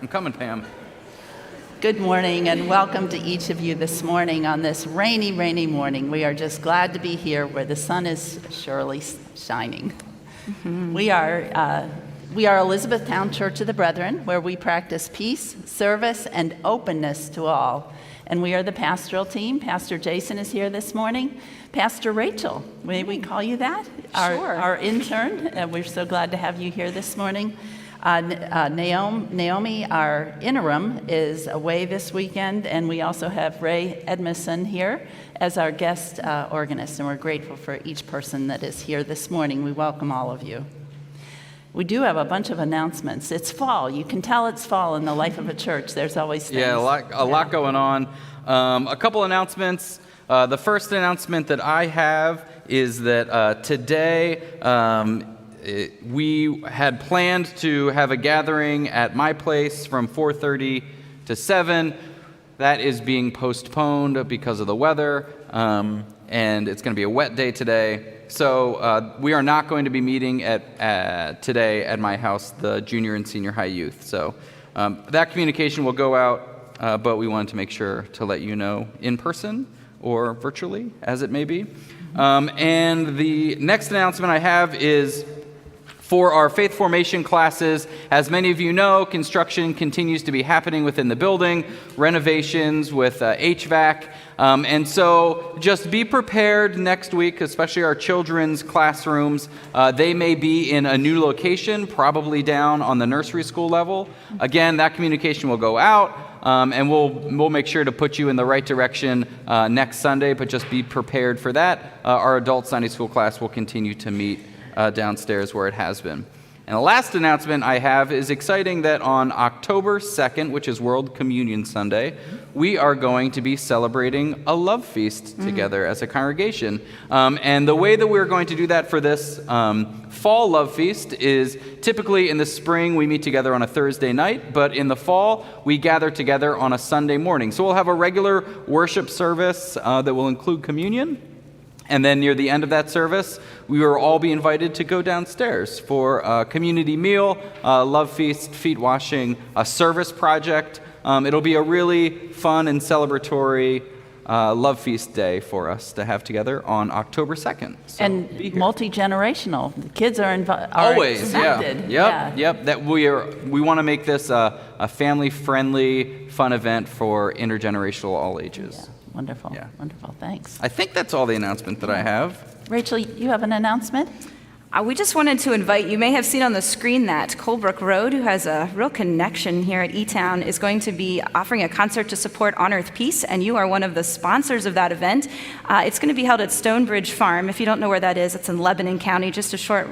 I'm coming, Pam. Good morning and welcome to each of you this morning on this rainy, rainy morning. We are just glad to be here where the sun is surely shining. Mm-hmm. We are Elizabethtown Church of the Brethren, where we practice peace, service, and openness to all. And we are the pastoral team. Pastor Jason is here this morning. Pastor Rachel, may we call you that? Sure. Our intern, and we're so glad to have you here this morning. Naomi, our interim, is away this weekend, and we also have Ray Edmondson here as our guest organist, and we're grateful for each person that is here this morning. We welcome all of you. We do have a bunch of announcements. It's fall. You can tell it's fall in the life of a church. There's always things. Yeah, a lot going on. A couple announcements. The first announcement that I have is that today we had planned to have a gathering at my place from 4:30 to 7. That is being postponed because of the weather, and it's going to be a wet day today. So we are not going to be meeting today at my house, the junior and senior high youth. So that communication will go out, but we wanted to make sure to let you know in person or virtually, as it may be. And the next announcement I have is for our faith formation classes. As many of you know, construction continues to be happening within the building, renovations with HVAC. And so just be prepared next week, especially our children's classrooms. They may be in a new location, probably down on the nursery school level. Again, that communication will go out, and we'll make sure to put you in the right direction next Sunday, but just be prepared for that. Our adult Sunday school class will continue to meet downstairs where it has been. And the last announcement I have is exciting that on October 2nd, which is World Communion Sunday, we are going to be celebrating a love feast together as a congregation. And the way that we're going to do that for this fall love feast is typically in the spring we meet together on a Thursday night, but in the fall we gather together on a Sunday morning. So we'll have a regular worship service that will include communion. And then near the end of that service, we will all be invited to go downstairs for a community meal, love feast, feet washing, a service project. It'll be a really fun and celebratory love feast day for us to have together on October 2nd. So and multi-generational. The kids are always accepted. Yep. That we want to make this a family-friendly, fun event for intergenerational all ages. Yeah. Wonderful. Yeah. Wonderful. Thanks. I think that's all the announcement that I have. Rachel, you have an announcement? We just wanted to invite, you may have seen on the screen that Colebrook Road, who has a real connection here at E-Town, is going to be offering a concert to support On Earth Peace, and you are one of the sponsors of that event. It's going to be held at Stonebridge Farm. If you don't know where that is, it's in Lebanon County, just a short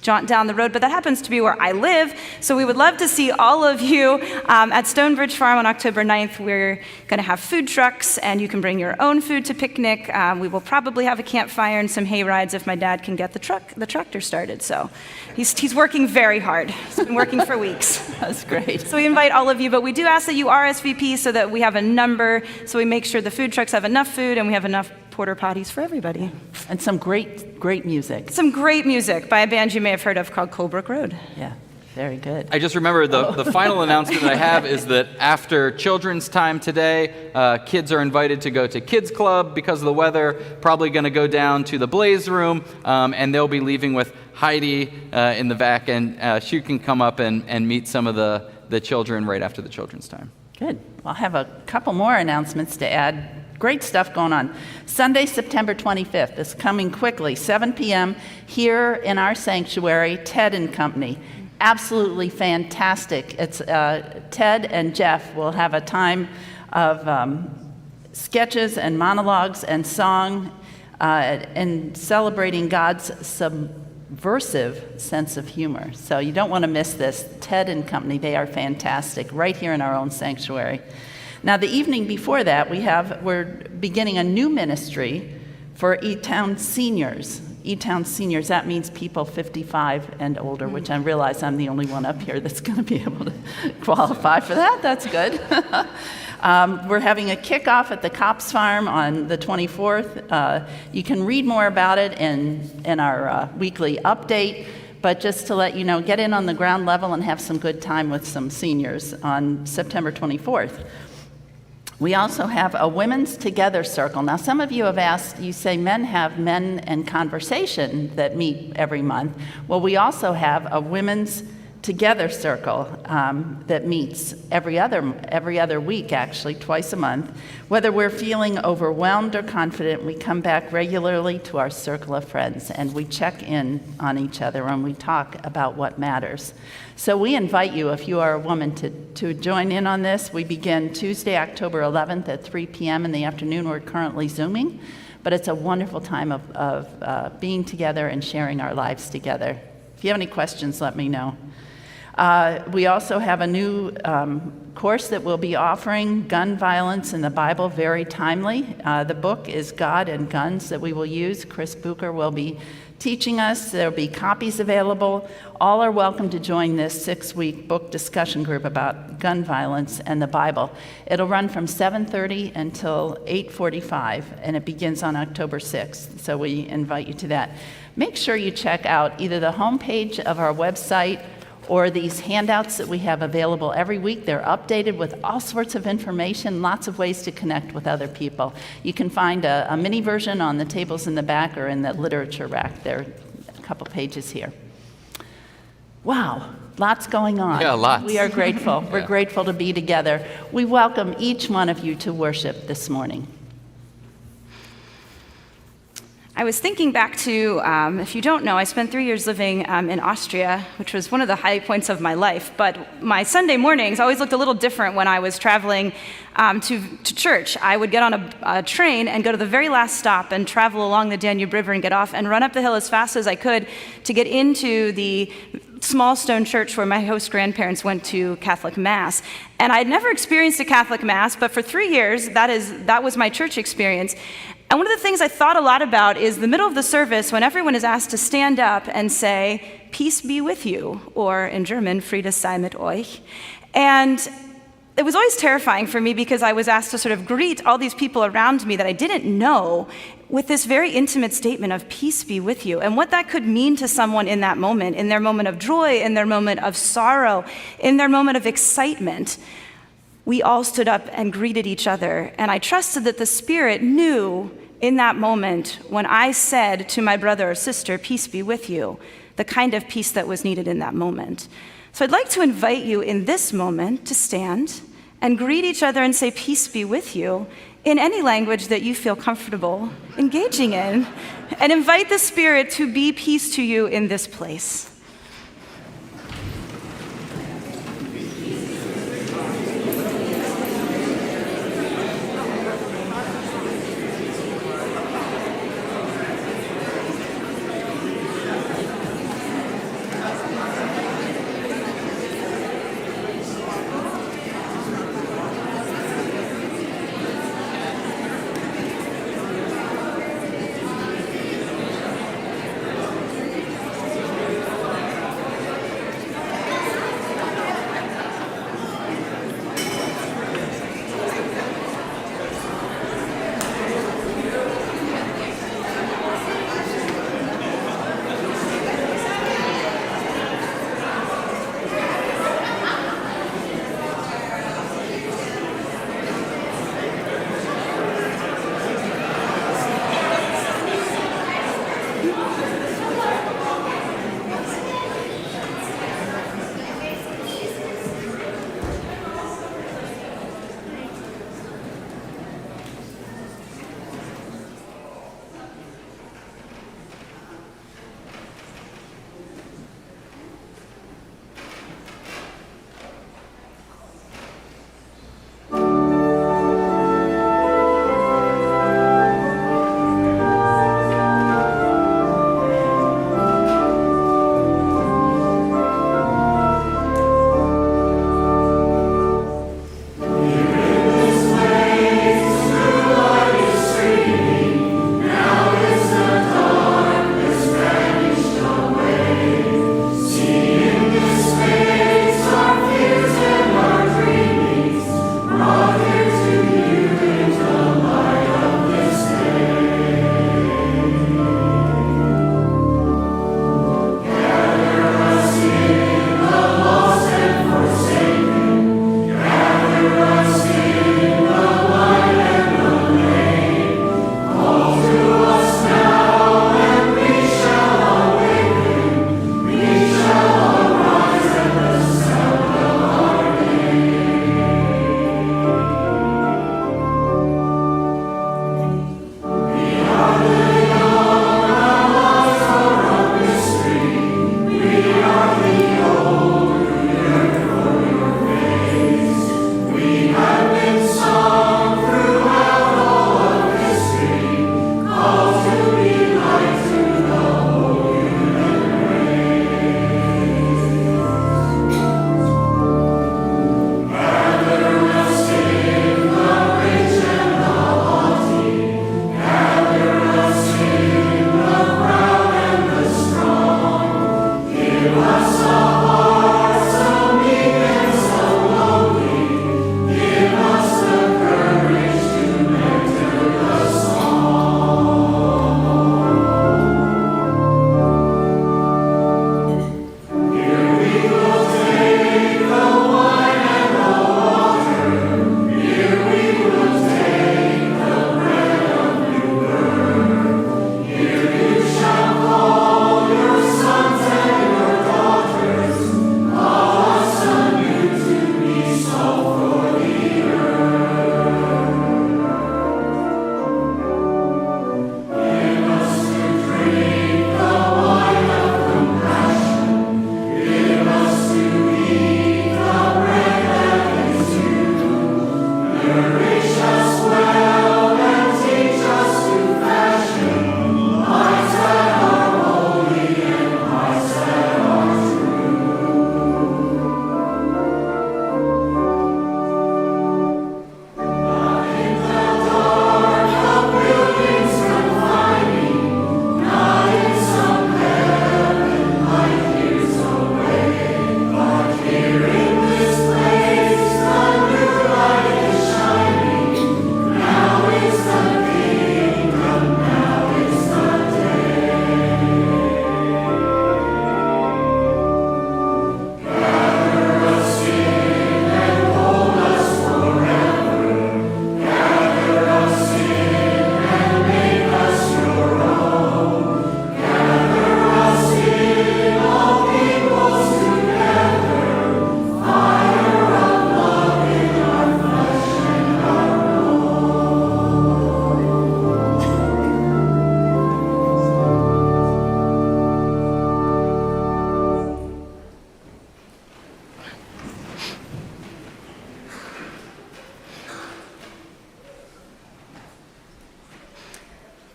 jaunt down the road, but that happens to be where I live, so we would love to see all of you at Stonebridge Farm on October 9th. We're going to have food trucks, and you can bring your own food to picnic. We will probably have a campfire and some hay rides if my dad can get the tractor started, so he's working very hard. He's been working for weeks. That's great. So we invite all of you, but we do ask that you RSVP so that we have a number, so we make sure the food trucks have enough food and we have enough porta potties for everybody. And some great music. Some great music by a band you may have heard of called Colebrook Road. Yeah, very good. I just remember the final announcement that I have is that after children's time today, kids are invited to go to Kids Club because of the weather, probably going to go down to the Blaze Room, and they'll be leaving with Heidi in the back, and she can come up and meet some of the children right after the children's time. Good. I'll have a couple more announcements to add. Great stuff going on. Sunday, September 25th is coming quickly, 7 p.m. here in our sanctuary, Ted and Company. Absolutely fantastic. It's Ted and Jeff will have a time of sketches and monologues and song and celebrating God's subversive sense of humor. So you don't want to miss this. Ted and Company, they are fantastic, right here in our own sanctuary. Now, the evening before that, we're beginning a new ministry for E-Town seniors. E-Town seniors, that means people 55 and older, which I realize I'm the only one up here that's going to be able to qualify for that. That's good. We're having a kickoff at the Cops Farm on the 24th. You can read more about it in our weekly update. but just to let you know, get in on the ground level and have some good time with some seniors on September 24th. We also have a Women's Together Circle. Now, some of you have asked, you say men have Men and Conversation that meet every month. Well, we also have a Women's Together Circle that meets every other week, actually, twice a month. Whether we're feeling overwhelmed or confident, we come back regularly to our circle of friends, and we check in on each other and we talk about what matters. So we invite you, if you are a woman, to join in on this. We begin Tuesday, October 11th at 3 p.m. in the afternoon. We're currently Zooming, but it's a wonderful time of being together and sharing our lives together. If you have any questions, let me know. We also have a new course that we'll be offering, Gun Violence in the Bible, very timely. The book is God and Guns that we will use. Chris Bucher will be teaching us. There will be copies available. All are welcome to join this 6-week book discussion group about gun violence and the Bible. It'll run from 7:30 until 8:45, and it begins on October 6th, so we invite you to that. Make sure you check out either the homepage of our website or these handouts that we have available every week. They're updated with all sorts of information, lots of ways to connect with other people. You can find a mini version on the tables in the back or in the literature rack. There are a couple pages here. Wow, lots going on. Yeah, lots. We are grateful. We're grateful to be together. We welcome each one of you to worship this morning. I was thinking back to, if you don't know, I spent 3 years living in Austria, which was one of the high points of my life. But my Sunday mornings always looked a little different when I was traveling to church. I would get on a train and go to the very last stop and travel along the Danube River and get off and run up the hill as fast as I could to get into the small stone church where my host grandparents went to Catholic Mass. And I had never experienced a Catholic Mass, but for 3 years, that was my church experience. And one of the things I thought a lot about is the middle of the service when everyone is asked to stand up and say, "Peace be with you," or in German, "Friede sei mit euch." And it was always terrifying for me because I was asked to sort of greet all these people around me that I didn't know with this very intimate statement of "Peace be with you," and what that could mean to someone in that moment, in their moment of joy, in their moment of sorrow, in their moment of excitement. We all stood up and greeted each other, and I trusted that the Spirit knew in that moment when I said to my brother or sister, "Peace be with you," the kind of peace that was needed in that moment. So I'd like to invite you in this moment to stand and greet each other and say, "Peace be with you," in any language that you feel comfortable engaging in, and invite the Spirit to be peace to you in this place.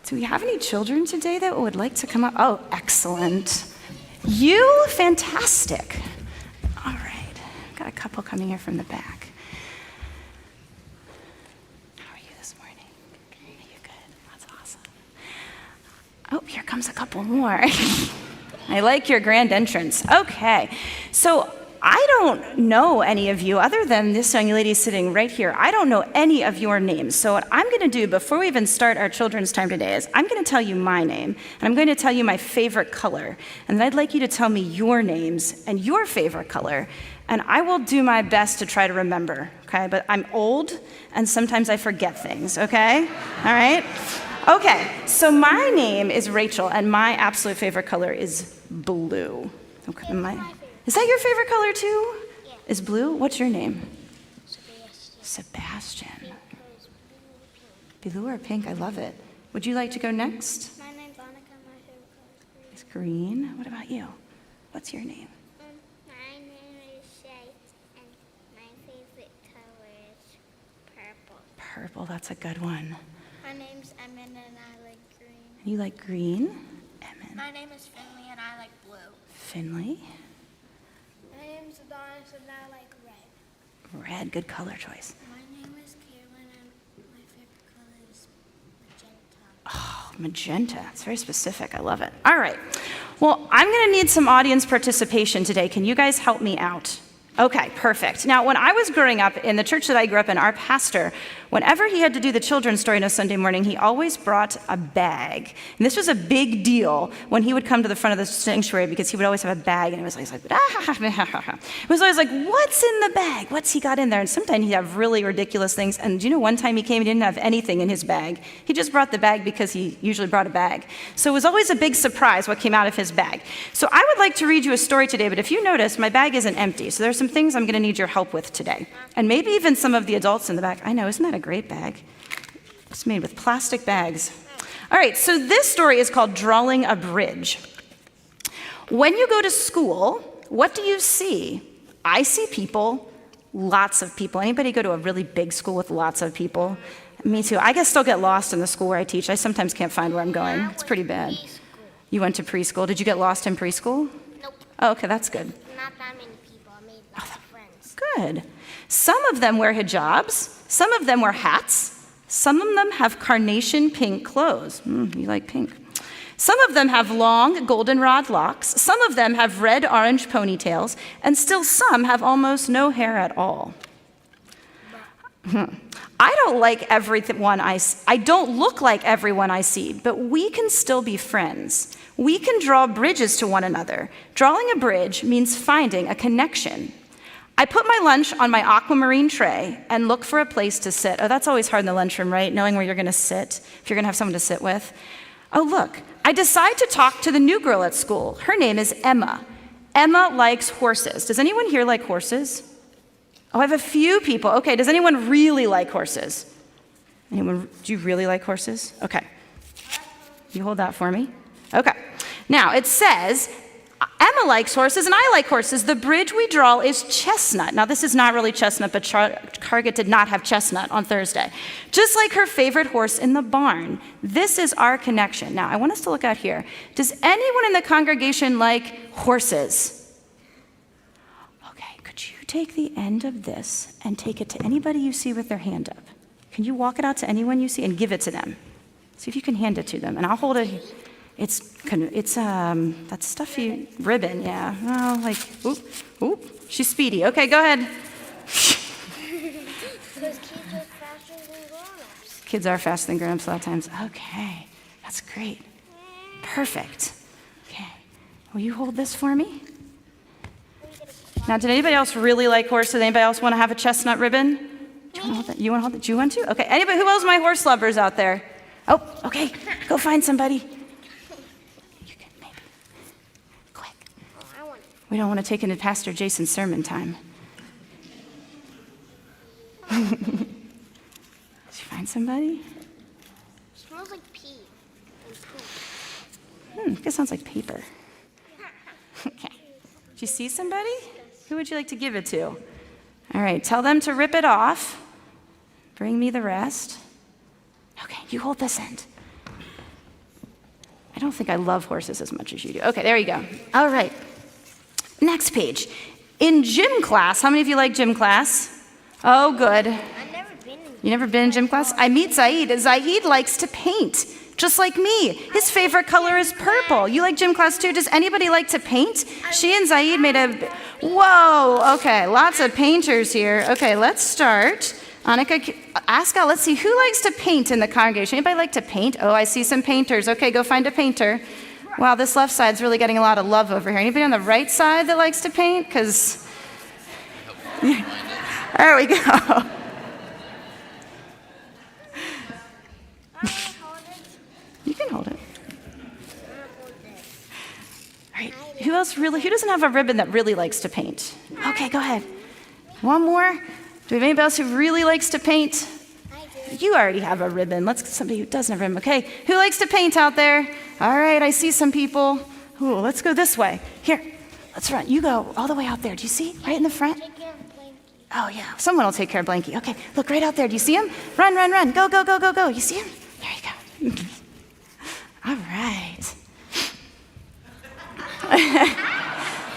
Do we have any children today that would like to come up? Oh, excellent. You, fantastic. All right, got a couple coming here from the back. How are you this morning? Are you good? That's awesome. Oh, here comes a couple more. I like your grand entrance. Okay, so I don't know any of you other than this young lady sitting right here. I don't know any of your names. So what I'm going to do before we even start our children's time today is I'm going to tell you my name, and I'm going to tell you my favorite color. And then I'd like you to tell me your names and your favorite color. And I will do my best to try to remember, okay? But I'm old, and sometimes I forget things, okay? All right? Okay, so my name is Rachel, and my absolute favorite color is blue. Okay, is that your favorite color too? Yeah. Is blue? What's your name? Sebastian. Sebastian. Blue or pink? I love it. Would you like to go next? My name's Annika. My favorite color is It's green. What about you? What's your name? green. My name is Shay, and my favorite color is purple. Purple, that's a good one. My name's Emin, and I like green. You like green? Emin. My name is Finley, and I like blue. Finley. My name's Adonis, and I like red. Red, good color choice. My name is Caroline, and my favorite color is magenta. Oh, magenta. It's very specific. I love it. All right. Well, I'm going to need some audience participation today. Can you guys help me out? Okay, perfect. Now, when I was growing up in the church that I grew up in, our pastor, whenever he had to do the children's story on a Sunday morning, he always brought a bag. And this was a big deal when he would come to the front of the sanctuary because he would always have a bag, and it was always like, it was always like, what's in the bag? What's he got in there? And sometimes he'd have really ridiculous things. And do you know, one time he came, he didn't have anything in his bag. He just brought the bag because he usually brought a bag. So it was always a big surprise what came out of his bag. So I would like to read you a story today, but if you notice, my bag isn't empty. So there's some things I'm going to need your help with today. And maybe even some of the adults in the back. I know, isn't that a great bag? It's made with plastic bags. All right, so this story is called Drawing a Bridge. When you go to school, what do you see? I see people, lots of people. Anybody go to a really big school with lots of people? Me too. I still get lost in the school where I teach. I sometimes can't find where I'm going. It's pretty bad. You went to preschool. Did you get lost in preschool? Nope. Oh, okay, that's good. Not that many people. I made lots of friends. Good. Some of them wear hijabs. Some of them wear hats. Some of them have carnation pink clothes. You like pink. Some of them have long goldenrod locks. Some of them have red-orange ponytails. And still some have almost no hair at all. I don't like everyone I don't look like everyone I see, but we can still be friends. We can draw bridges to one another. Drawing a bridge means finding a connection. I put my lunch on my aquamarine tray and look for a place to sit. Oh, that's always hard in the lunchroom, right? Knowing where you're going to sit, if you're going to have someone to sit with. Oh, look, I decide to talk to the new girl at school. Her name is Emma. Emma likes horses. Does anyone here like horses? Oh, I have a few people. Okay, does anyone really like horses? Anyone, do you really like horses? Okay. You hold that for me. Okay. Now, it says, Emma likes horses and I like horses. The bridge we draw is chestnut. Now, this is not really chestnut, but Target did not have chestnut on Thursday. Just like her favorite horse in the barn. This is our connection. Now, I want us to look out here. Does anyone in the congregation like horses? Okay, could you take the end of this and take it to anybody you see with their hand up? Can you walk it out to anyone you see and give it to them? See if you can hand it to them. And I'll hold it. It's that stuffy ribbon, yeah. Oh, like, oop, she's speedy. Okay, go ahead. Because kids are faster than grown-ups. Kids are faster than grown-ups a lot of times. Okay, that's great. Perfect. Okay, will you hold this for me? Now, did anybody else really like horses? Anybody else want to have a chestnut ribbon? Do you want to hold that? You want to hold it? Do you want to? Okay, anybody, who else are my horse lovers out there? Oh, okay, go find somebody. We don't want to take into Pastor Jason's sermon time. Did you find somebody? It smells like pee and poop. It sounds like paper. Okay. Did you see somebody? Who would you like to give it to? All right, tell them to rip it off. Bring me the rest. Okay, you hold this end. I don't think I love horses as much as you do. Okay, there you go. All right. Next page. In gym class, how many of you like gym class? Oh, good. I've never been in. You never been in gym class? I meet Zaid. Zaid likes to paint, just like me. His favorite color is purple. You like gym class too? Does anybody like to paint? She and Zaid made a... Whoa, okay, lots of painters here. Okay, let's start. Annika, ask out, let's see, who likes to paint in the congregation? Anybody like to paint? Oh, I see some painters. Okay, go find a painter. Wow, this left side's really getting a lot of love over here. Anybody on the right side that likes to paint? Because... There we go. You can hold it. All right. Who doesn't have a ribbon that really likes to paint? Okay, go ahead. One more. Do we have anybody else who really likes to paint? I do. You already have a ribbon. Let's get somebody who doesn't have a ribbon. Okay. Who likes to paint out there? All right, I see some people. Ooh, let's go this way. Here, let's run. You go all the way out there. Do you see? Right in the front? Take care of Blanky. Oh, yeah. Someone will take care of Blanky. Okay, look right out there. Do you see him? Run, run, run. Go, go, go, go, go. You see him? There you go. All right.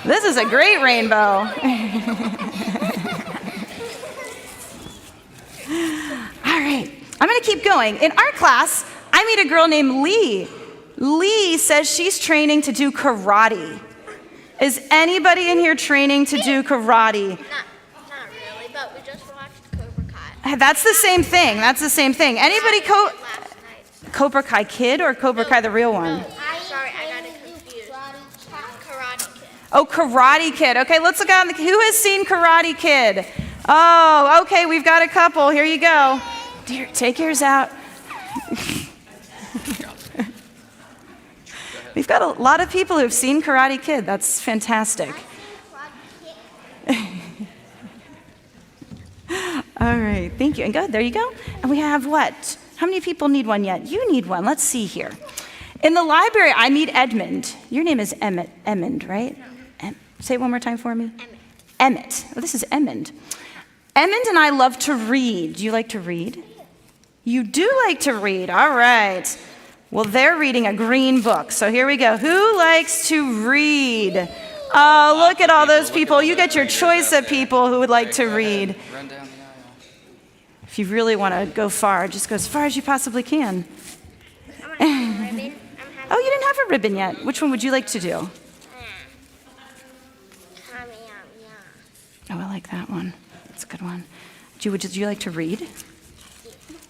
This is a great rainbow. All right. I'm going to keep going. In our class, I meet a girl named Lee. Lee says she's training to do karate. Is anybody in here training to do karate? Not really, but we just watched Cobra Kai. That's the same thing. That's the same thing. Anybody Last night. Cobra Kai Kid or Cobra Kai the real one? Sorry, I got it confused. Karate Kid. Oh, Karate Kid. Okay, let's look on who has seen Karate Kid? Oh, okay, we've got a couple. Here you go. Dear, take yours out. We've got a lot of people who have seen Karate Kid. That's fantastic. All right, thank you. And good, there you go. And we have what? How many people need one yet? You need one. Let's see here. In the library, I meet Edmund. Your name is Emmond, right? Say it one more time for me. Emmett. Oh, this is Emmond. Emmond and I love to read. Do you like to read? You do like to read. All right. Well, they're reading a green book. So here we go. Who likes to read? Oh, look at all those people. You get your choice of people who would like to read. Run down the aisle. If you really want to go far, just go as far as you possibly can. I'm gonna have a ribbon. Oh, you didn't have a ribbon yet. Which one would you like to do? Oh, I like that one. That's a good one. Would you like to read?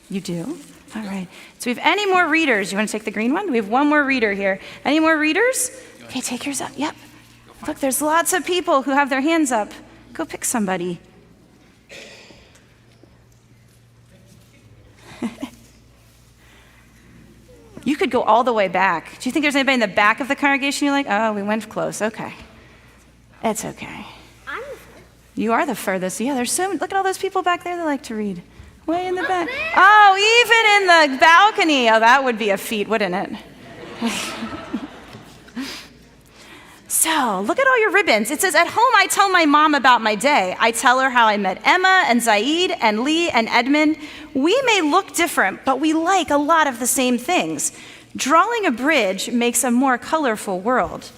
You do? All right. So we have any more readers? You want to take the green one? We have one more reader here. Any more readers? Okay, take yours up. Yep. Look, there's lots of people who have their hands up. Go pick somebody. You could go all the way back. Do you think there's anybody in the back of the congregation you're like, oh, we went close. Okay. It's okay. You are the furthest. Yeah, there's look at all those people back there that like to read. Way in the back. Oh, even in the balcony. Oh, that would be a feat, wouldn't it? So, look at all your ribbons. It says, at home, I tell my mom about my day. I tell her how I met Emma and Zaid and Lee and Edmund. We may look different, but we like a lot of the same things. Drawing a bridge makes a more colorful world.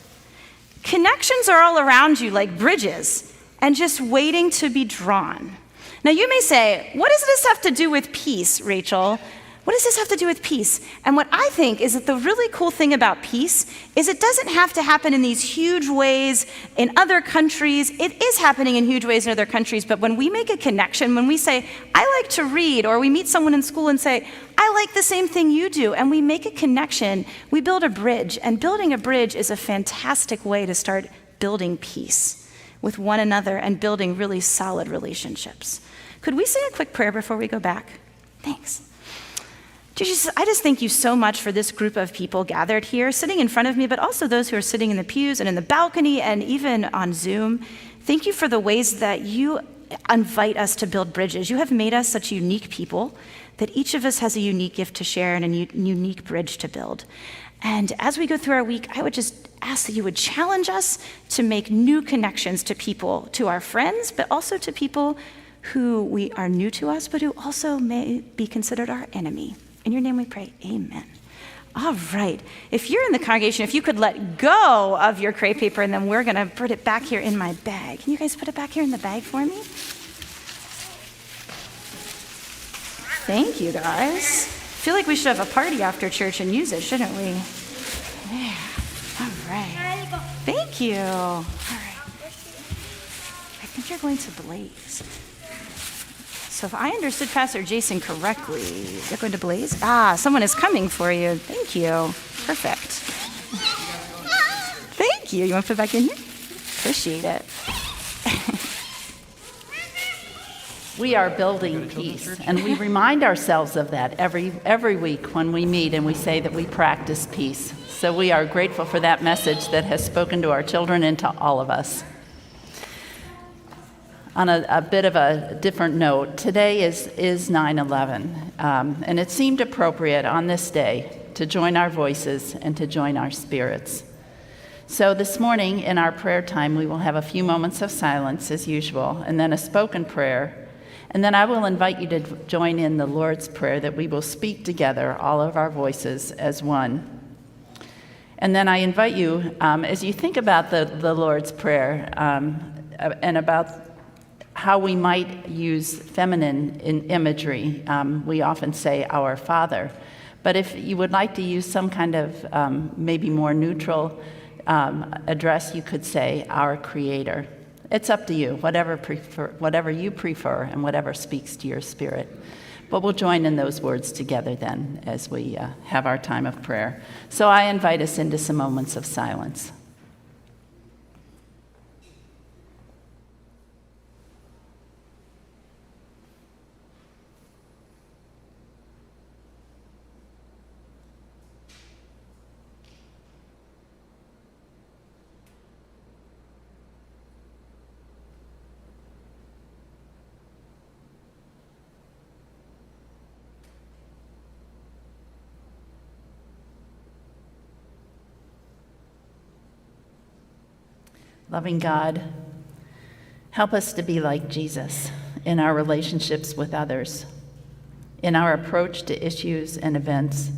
Connections are all around you like bridges and just waiting to be drawn. Now, you may say, what does this have to do with peace, Rachel? What does this have to do with peace? And what I think is that the really cool thing about peace is it doesn't have to happen in these huge ways in other countries. It is happening in huge ways in other countries, but when we make a connection, when we say, I like to read, or we meet someone in school and say, I like the same thing you do, and we make a connection, we build a bridge, and building a bridge is a fantastic way to start building peace with one another and building really solid relationships. Could we say a quick prayer before we go back? Thanks. Jesus, I just thank you so much for this group of people gathered here, sitting in front of me, but also those who are sitting in the pews and in the balcony and even on Zoom. Thank you for the ways that you invite us to build bridges. You have made us such unique people that each of us has a unique gift to share and a unique bridge to build. And as we go through our week, I would just ask that you would challenge us to make new connections to people, to our friends, but also to people who we are new to us, but who also may be considered our enemy. In your name we pray, amen. All right. If you're in the congregation, if you could let go of your crepe paper, and then we're going to put it back here in my bag. Can you guys put it back here in the bag for me? Thank you, guys. I feel like we should have a party after church and use it, shouldn't we? Yeah. All right. Thank you. All right. I think you're going to Blaze. So if I understood Pastor Jason correctly, you're going to Blaze? Someone is coming for you. Thank you. Perfect. Thank you. You want to put it back in here? Appreciate it. We are building peace, and we remind ourselves of that every week when we meet and we say that we practice peace. So we are grateful for that message that has spoken to our children and to all of us. On a bit of a different note, today is 9/11, and it seemed appropriate on this day to join our voices and to join our spirits. So this morning in our prayer time, we will have a few moments of silence as usual, and then a spoken prayer. And then I will invite you to join in the Lord's Prayer that we will speak together, all of our voices as one. And then I invite you, as you think about the Lord's Prayer and about how we might use feminine imagery, we often say, Our Father. But if you would like to use some kind of maybe more neutral address, you could say, Our Creator. It's up to you, whatever you prefer and whatever speaks to your spirit. But we'll join in those words together then as we have our time of prayer. So I invite us into some moments of silence. Loving God, help us to be like Jesus in our relationships with others, in our approach to issues and events,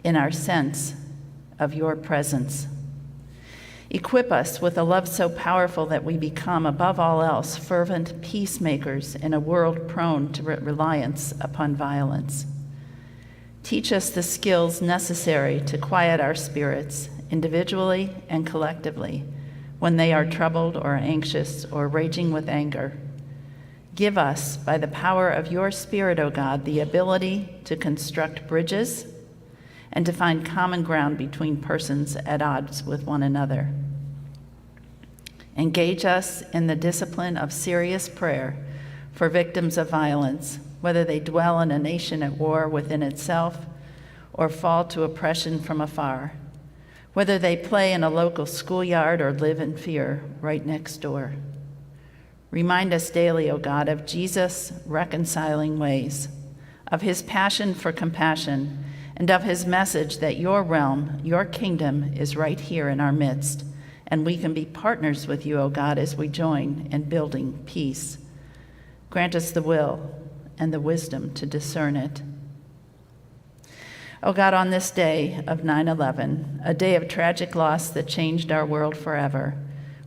in our sense of your presence. Equip us with a love so powerful that we become, above all else, fervent peacemakers in a world prone to reliance upon violence. Teach us the skills necessary to quiet our spirits, individually and collectively, when they are troubled or anxious or raging with anger. Give us, by the power of your Spirit, O God, the ability to construct bridges and to find common ground between persons at odds with one another. Engage us in the discipline of serious prayer for victims of violence, whether they dwell in a nation at war within itself or fall to oppression from afar, whether they play in a local schoolyard or live in fear right next door. Remind us daily, O God, of Jesus' reconciling ways, of his passion for compassion, and of his message that your realm, your kingdom, is right here in our midst, and we can be partners with you, O God, as we join in building peace. Grant us the will and the wisdom to discern it. Oh God, on this day of 9/11, a day of tragic loss that changed our world forever,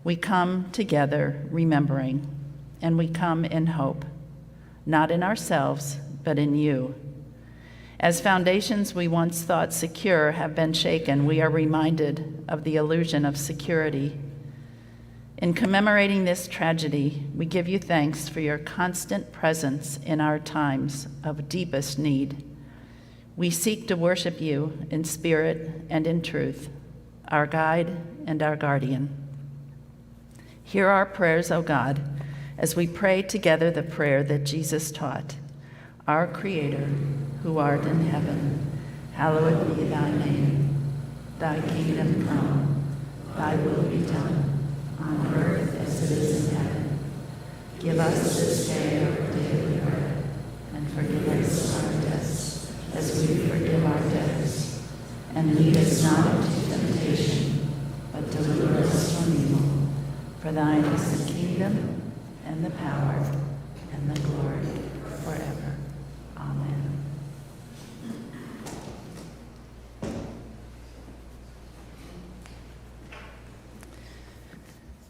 we come together remembering, and we come in hope, not in ourselves, but in you. As foundations we once thought secure have been shaken, we are reminded of the illusion of security. In commemorating this tragedy, we give you thanks for your constant presence in our times of deepest need. We seek to worship you in spirit and in truth, our guide and our guardian. Hear our prayers, O God, as we pray together the prayer that Jesus taught. Our Creator, who art in heaven, hallowed be thy name. Thy kingdom come, thy will be done, on earth as it is in heaven. Give us this day our daily bread, and forgive us our debts, as we forgive our debtors. And lead us not into temptation, but deliver us from evil. For thine is the kingdom, and the power, and the glory, forever. Amen.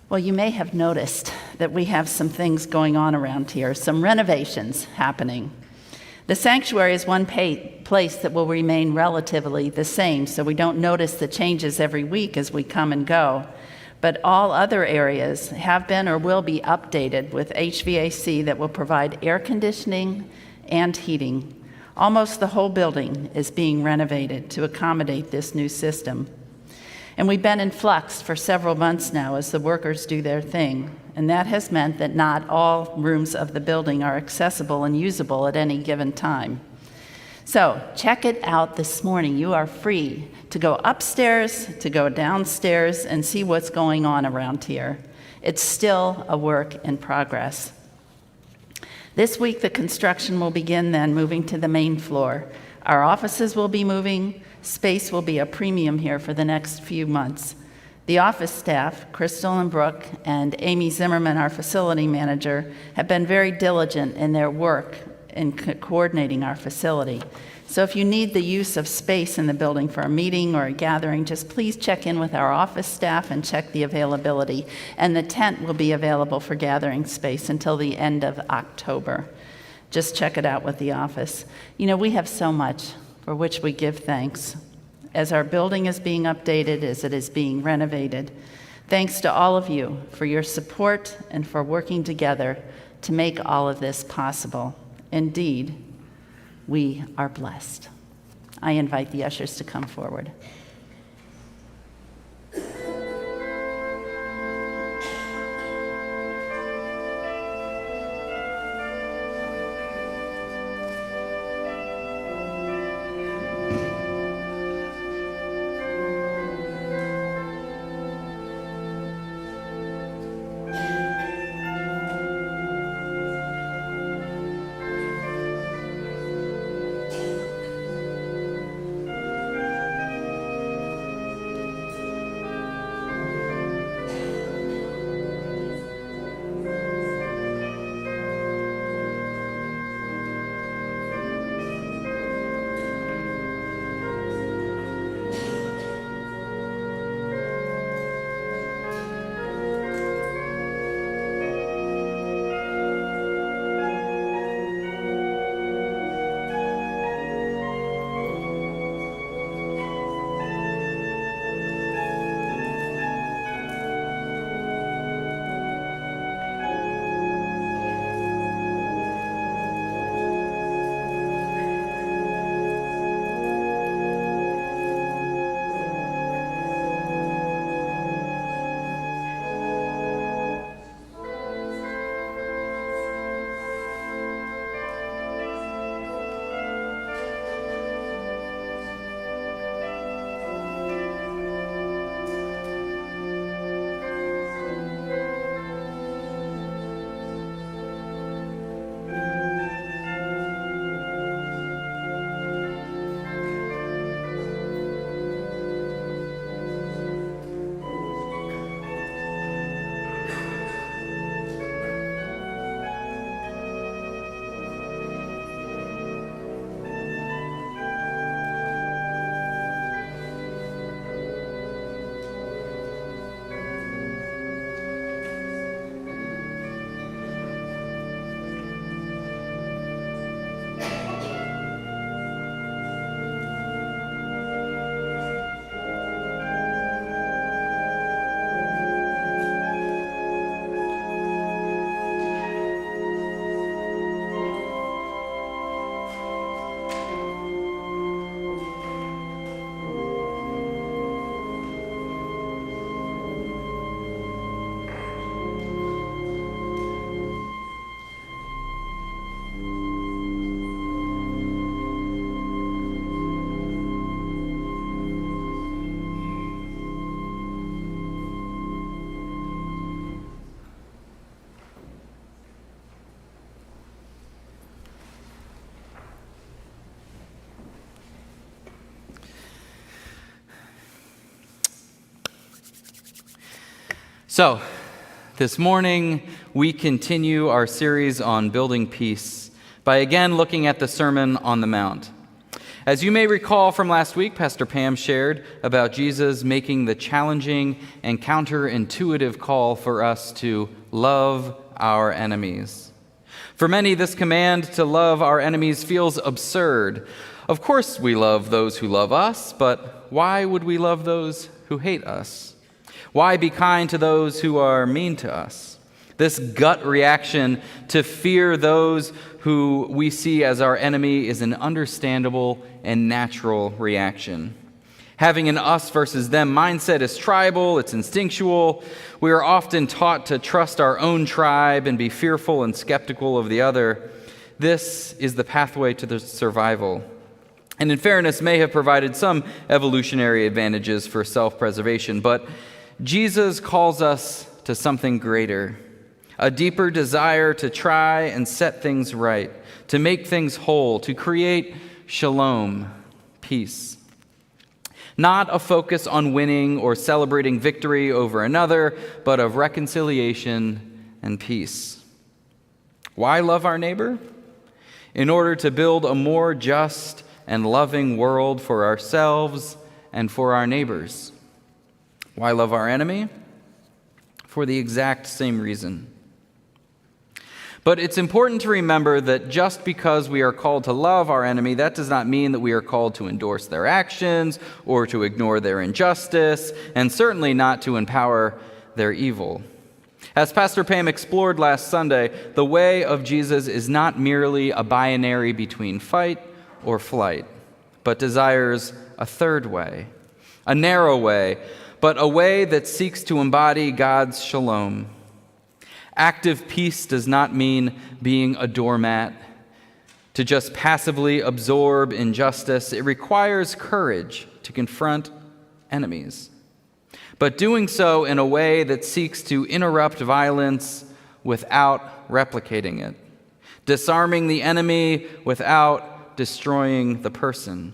Well, you may have noticed that we have some things going on around here, some renovations happening. The sanctuary is one place that will remain relatively the same, so we don't notice the changes every week as we come and go. But all other areas have been or will be updated with HVAC that will provide air conditioning and heating. Almost the whole building is being renovated to accommodate this new system. And we've been in flux for several months now as the workers do their thing. And that has meant that not all rooms of the building are accessible and usable at any given time. So check it out this morning. You are free to go upstairs, to go downstairs, and see what's going on around here. It's still a work in progress. This week, the construction will begin then, moving to the main floor. Our offices will be moving. Space will be a premium here for the next few months. The office staff, Crystal and Brooke, and Amy Zimmerman, our facility manager, have been very diligent in their work in coordinating our facility. So if you need the use of space in the building for a meeting or a gathering, just please check in with our office staff and check the availability. And the tent will be available for gathering space until the end of October. Just check it out with the office. You know, we have so much for which we give thanks. As our building is being updated, as it is being renovated, thanks to all of you for your support and for working together to make all of this possible. Indeed, we are blessed. I invite the ushers to come forward. So, this morning we continue our series on building peace by again looking at the Sermon on the Mount. As you may recall from last week, Pastor Pam shared about Jesus making the challenging and counterintuitive call for us to love our enemies. For many, this command to love our enemies feels absurd. Of course we love those who love us, but why would we love those who hate us? Why be kind to those who are mean to us? This gut reaction to fear those who we see as our enemy is an understandable and natural reaction. Having an us versus them mindset is tribal, it's instinctual. We are often taught to trust our own tribe and be fearful and skeptical of the other. This is the pathway to the survival. And in fairness, may have provided some evolutionary advantages for self-preservation, but Jesus calls us to something greater, a deeper desire to try and set things right, to make things whole, to create shalom, peace. Not a focus on winning or celebrating victory over another, but of reconciliation and peace. Why love our neighbor? In order to build a more just and loving world for ourselves and for our neighbors. Why love our enemy? For the exact same reason. But it's important to remember that just because we are called to love our enemy, that does not mean that we are called to endorse their actions or to ignore their injustice, and certainly not to empower their evil. As Pastor Pam explored last Sunday, the way of Jesus is not merely a binary between fight or flight, but desires a third way, a narrow way, but a way that seeks to embody God's shalom. Active peace does not mean being a doormat, to just passively absorb injustice. It requires courage to confront enemies, but doing so in a way that seeks to interrupt violence without replicating it, disarming the enemy without destroying the person.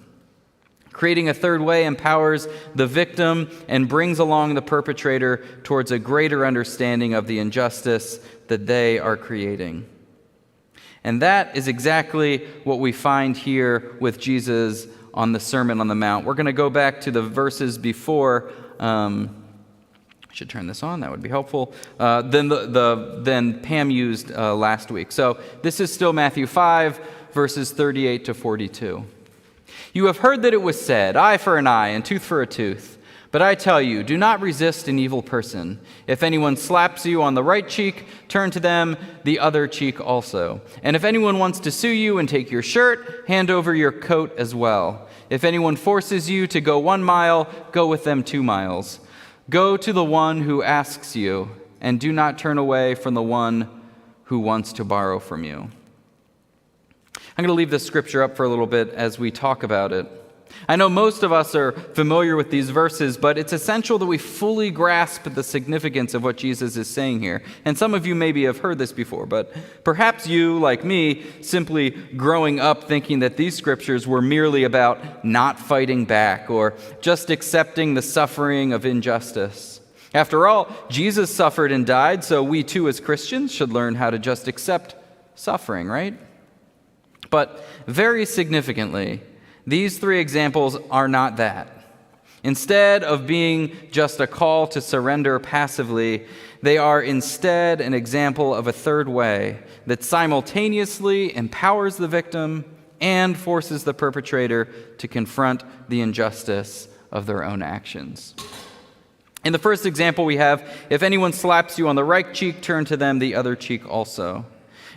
Creating a third way empowers the victim and brings along the perpetrator towards a greater understanding of the injustice that they are creating. And that is exactly what we find here with Jesus on the Sermon on the Mount. We're going to go back to the verses before. I should turn this on. That would be helpful. Then Pam used last week. So this is still Matthew 5, verses 38 to 42. You have heard that it was said, eye for an eye and tooth for a tooth. But I tell you, do not resist an evil person. If anyone slaps you on the right cheek, turn to them the other cheek also. And if anyone wants to sue you and take your shirt, hand over your coat as well. If anyone forces you to go 1 mile, go with them 2 miles. Go to the one who asks you, and do not turn away from the one who wants to borrow from you. I'm going to leave this scripture up for a little bit as we talk about it. I know most of us are familiar with these verses, but it's essential that we fully grasp the significance of what Jesus is saying here. And some of you maybe have heard this before, but perhaps you, like me, simply growing up thinking that these scriptures were merely about not fighting back or just accepting the suffering of injustice. After all, Jesus suffered and died, so we too as Christians should learn how to just accept suffering, right? But very significantly, these 3 examples are not that. Instead of being just a call to surrender passively, they are instead an example of a third way that simultaneously empowers the victim and forces the perpetrator to confront the injustice of their own actions. In the first example we have, if anyone slaps you on the right cheek, turn to them the other cheek also.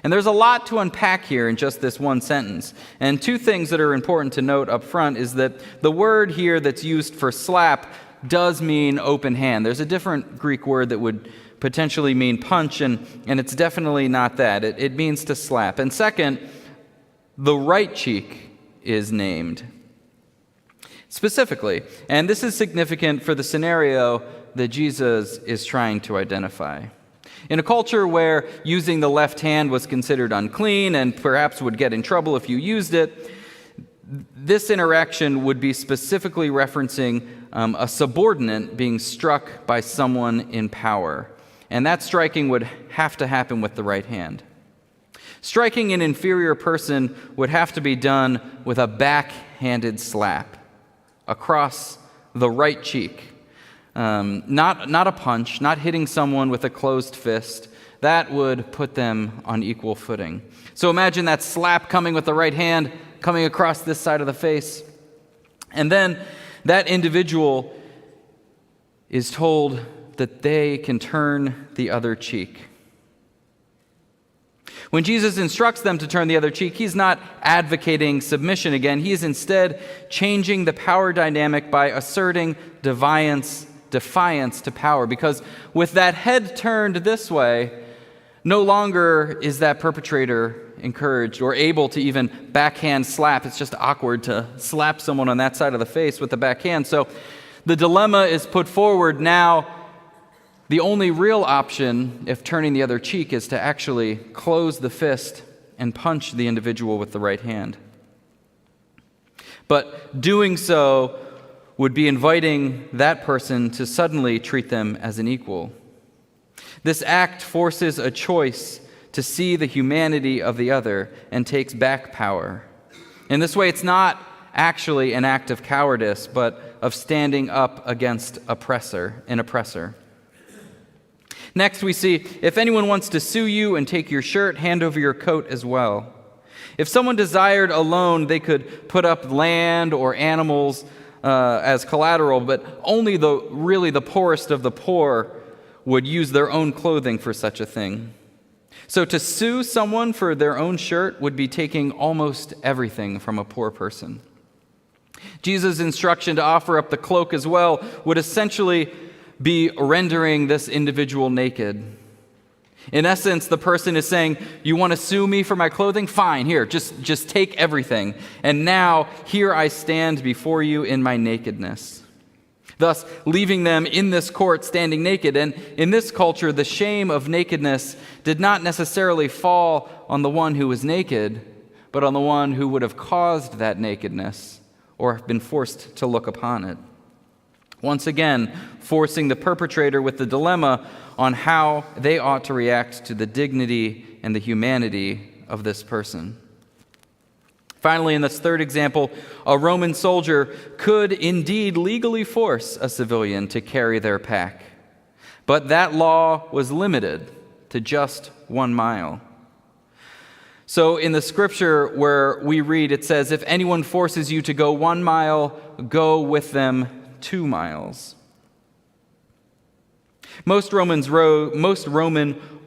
And there's a lot to unpack here in just this one sentence. And 2 things that are important to note up front is that the word here that's used for slap does mean open hand. There's a different Greek word that would potentially mean punch, and it's definitely not that. It means to slap. And second, the right cheek is named specifically. And this is significant for the scenario that Jesus is trying to identify. In a culture where using the left hand was considered unclean and perhaps would get in trouble if you used it, this interaction would be specifically referencing a subordinate being struck by someone in power. And that striking would have to happen with the right hand. Striking an inferior person would have to be done with a backhanded slap across the right cheek. Not a punch, not hitting someone with a closed fist. That would put them on equal footing. So imagine that slap coming with the right hand, coming across this side of the face. And then that individual is told that they can turn the other cheek. When Jesus instructs them to turn the other cheek, he's not advocating submission again. He is instead changing the power dynamic by asserting defiance to power. Because with that head turned this way, no longer is that perpetrator encouraged or able to even backhand slap. It's just awkward to slap someone on that side of the face with the backhand. So the dilemma is put forward now. The only real option, if turning the other cheek, is to actually close the fist and punch the individual with the right hand. But doing so would be inviting that person to suddenly treat them as an equal. This act forces a choice to see the humanity of the other and takes back power. In this way, it's not actually an act of cowardice, but of standing up against an oppressor. Next, we see, if anyone wants to sue you and take your shirt, hand over your coat as well. If someone desired a loan, they could put up land or animals as collateral, but only the poorest of the poor would use their own clothing for such a thing. So to sue someone for their own shirt would be taking almost everything from a poor person. Jesus' instruction to offer up the cloak as well would essentially be rendering this individual naked. In essence, the person is saying, you want to sue me for my clothing? Fine, here, just take everything. And now, here I stand before you in my nakedness. Thus, leaving them in this court standing naked. And in this culture, the shame of nakedness did not necessarily fall on the one who was naked, but on the one who would have caused that nakedness or been forced to look upon it. Once again, forcing the perpetrator with the dilemma on how they ought to react to the dignity and the humanity of this person. Finally, in this third example, a Roman soldier could indeed legally force a civilian to carry their pack, but that law was limited to just 1 mile. So in the scripture where we read, it says, if anyone forces you to go 1 mile, go with them 2 miles. Most Roman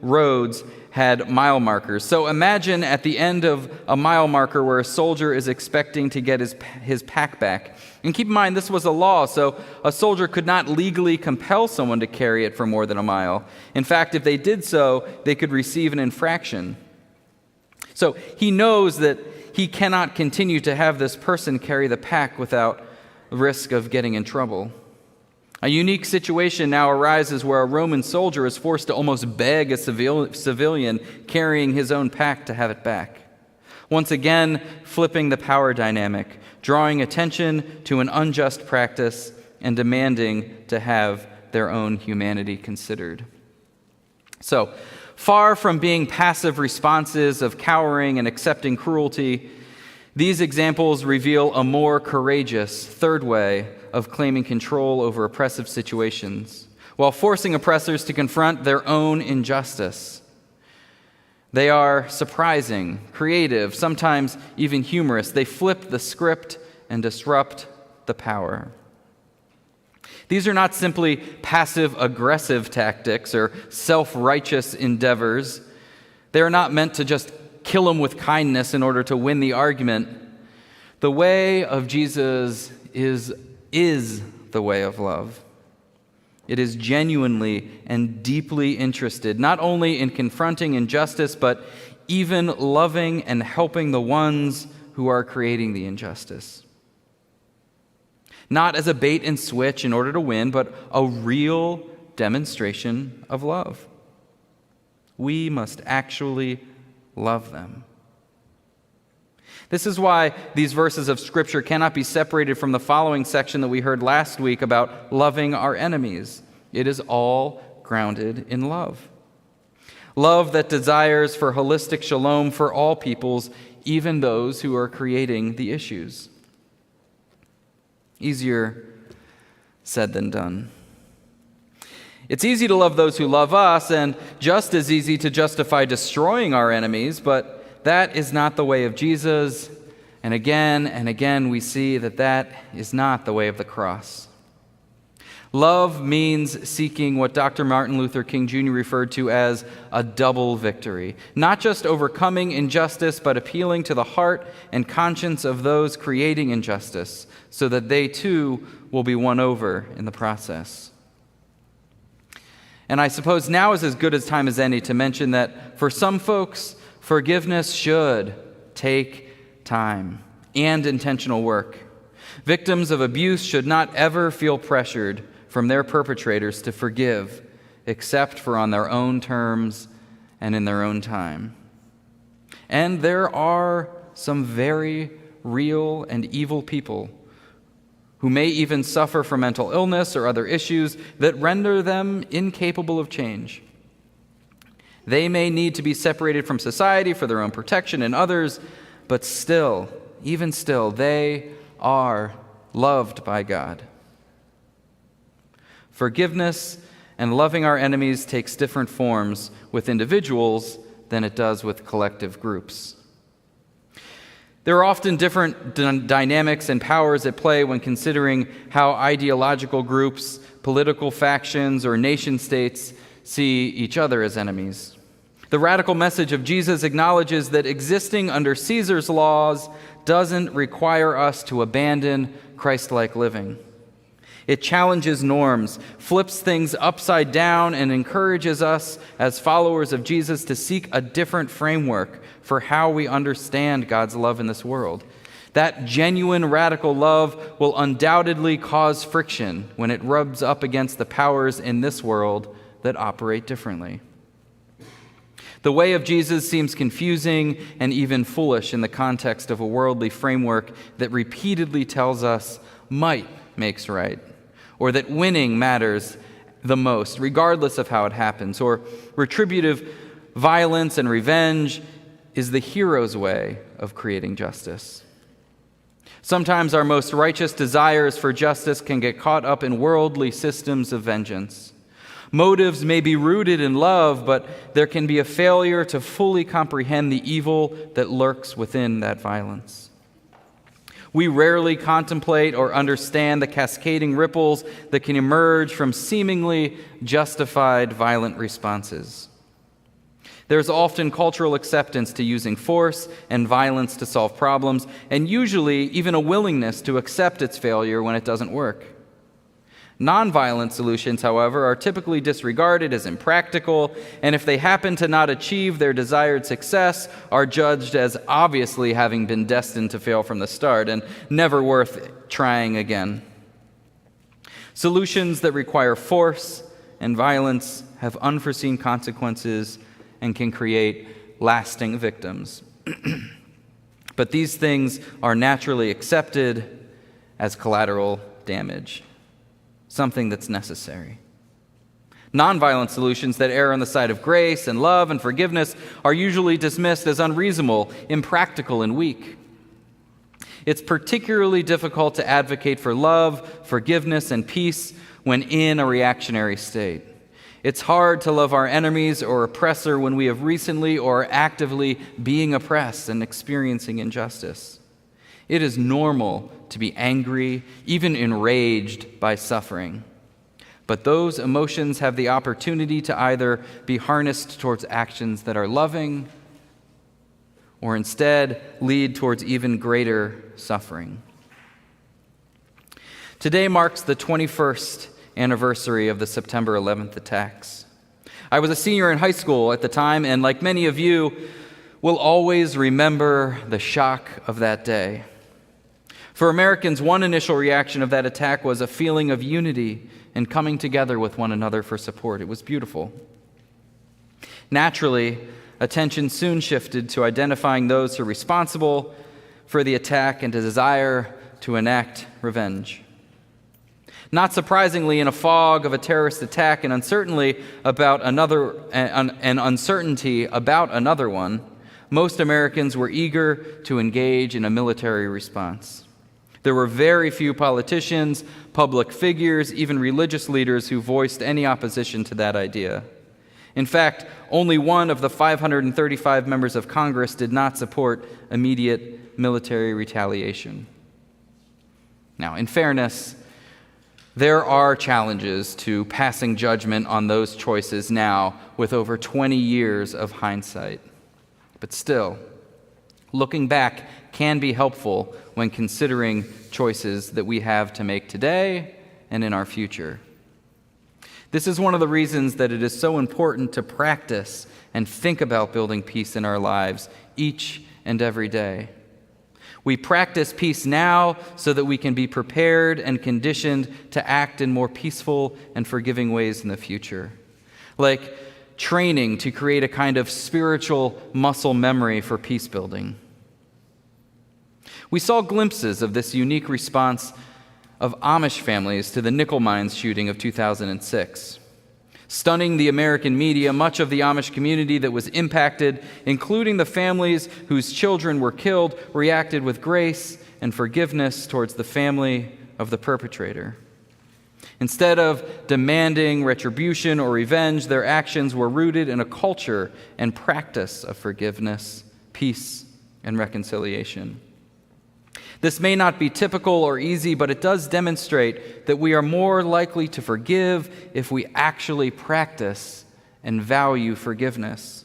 roads had mile markers. So imagine at the end of a mile marker where a soldier is expecting to get his pack back. And keep in mind, this was a law, so a soldier could not legally compel someone to carry it for more than 1 mile. In fact, if they did so, they could receive an infraction. So he knows that he cannot continue to have this person carry the pack without risk of getting in trouble. A unique situation now arises where a Roman soldier is forced to almost beg a civilian carrying his own pack to have it back. Once again, flipping the power dynamic, drawing attention to an unjust practice and demanding to have their own humanity considered. So, far from being passive responses of cowering and accepting cruelty, these examples reveal a more courageous third way of claiming control over oppressive situations, while forcing oppressors to confront their own injustice. They are surprising, creative, sometimes even humorous. They flip the script and disrupt the power. These are not simply passive-aggressive tactics or self-righteous endeavors. They are not meant to just kill them with kindness in order to win the argument. The way of Jesus is the way of love. It is genuinely and deeply interested, not only in confronting injustice, but even loving and helping the ones who are creating the injustice. Not as a bait and switch in order to win, but a real demonstration of love. We must actually love them. This is why these verses of Scripture cannot be separated from the following section that we heard last week about loving our enemies. It is all grounded in love. Love that desires for holistic shalom for all peoples, even those who are creating the issues. Easier said than done. It's easy to love those who love us, and just as easy to justify destroying our enemies, but that is not the way of Jesus. And again, we see that that is not the way of the cross. Love means seeking what Dr. Martin Luther King Jr. referred to as a double victory. Not just overcoming injustice, but appealing to the heart and conscience of those creating injustice, so that they too will be won over in the process. And I suppose now is as good a time as any to mention that for some folks, forgiveness should take time and intentional work. Victims of abuse should not ever feel pressured from their perpetrators to forgive, except for on their own terms and in their own time. And there are some very real and evil people who may even suffer from mental illness or other issues that render them incapable of change. They may need to be separated from society for their own protection and others, but still, even still, they are loved by God. Forgiveness and loving our enemies takes different forms with individuals than it does with collective groups. There are often different dynamics and powers at play when considering how ideological groups, political factions, or nation-states see each other as enemies. The radical message of Jesus acknowledges that existing under Caesar's laws doesn't require us to abandon Christ-like living. It challenges norms, flips things upside down, and encourages us as followers of Jesus to seek a different framework for how we understand God's love in this world. That genuine radical love will undoubtedly cause friction when it rubs up against the powers in this world that operate differently. The way of Jesus seems confusing and even foolish in the context of a worldly framework that repeatedly tells us might makes right, or that winning matters the most, regardless of how it happens, or retributive violence and revenge is the hero's way of creating justice. Sometimes our most righteous desires for justice can get caught up in worldly systems of vengeance. Motives may be rooted in love, but there can be a failure to fully comprehend the evil that lurks within that violence. We rarely contemplate or understand the cascading ripples that can emerge from seemingly justified violent responses. There's often cultural acceptance to using force and violence to solve problems, and usually even a willingness to accept its failure when it doesn't work. Nonviolent solutions, however, are typically disregarded as impractical, and if they happen to not achieve their desired success, are judged as obviously having been destined to fail from the start and never worth trying again. Solutions that require force and violence have unforeseen consequences and can create lasting victims. But these things are naturally accepted as collateral damage, something that's necessary. Nonviolent solutions that err on the side of grace and love and forgiveness are usually dismissed as unreasonable, impractical, and weak. It's particularly difficult to advocate for love, forgiveness, and peace when in a reactionary state. It's hard to love our enemies or oppressor when we have recently or are actively being oppressed and experiencing injustice. It is normal to be angry, even enraged by suffering. But those emotions have the opportunity to either be harnessed towards actions that are loving or instead lead towards even greater suffering. Today marks the 21st anniversary of the September 11th attacks. I was a senior in high school at the time, and like many of you, will always remember the shock of that day. For Americans, one initial reaction of that attack was a feeling of unity and coming together with one another for support. It was beautiful. Naturally, attention soon shifted to identifying those who were responsible for the attack and a desire to enact revenge. Not surprisingly, in a fog of a terrorist attack and uncertainty about another one, most Americans were eager to engage in a military response. There were very few politicians, public figures, even religious leaders who voiced any opposition to that idea. In fact, only one of the 535 members of Congress did not support immediate military retaliation. Now, in fairness, there are challenges to passing judgment on those choices now with over 20 years of hindsight. But still, looking back can be helpful when considering choices that we have to make today and in our future. This is one of the reasons that it is so important to practice and think about building peace in our lives each and every day. We practice peace now so that we can be prepared and conditioned to act in more peaceful and forgiving ways in the future. Like training to create a kind of spiritual muscle memory for peace building. We saw glimpses of this unique response of Amish families to the nickel mines shooting of 2006. Stunning the American media, much of the Amish community that was impacted, including the families whose children were killed, reacted with grace and forgiveness towards the family of the perpetrator. Instead of demanding retribution or revenge, their actions were rooted in a culture and practice of forgiveness, peace, and reconciliation. This may not be typical or easy, but it does demonstrate that we are more likely to forgive if we actually practice and value forgiveness,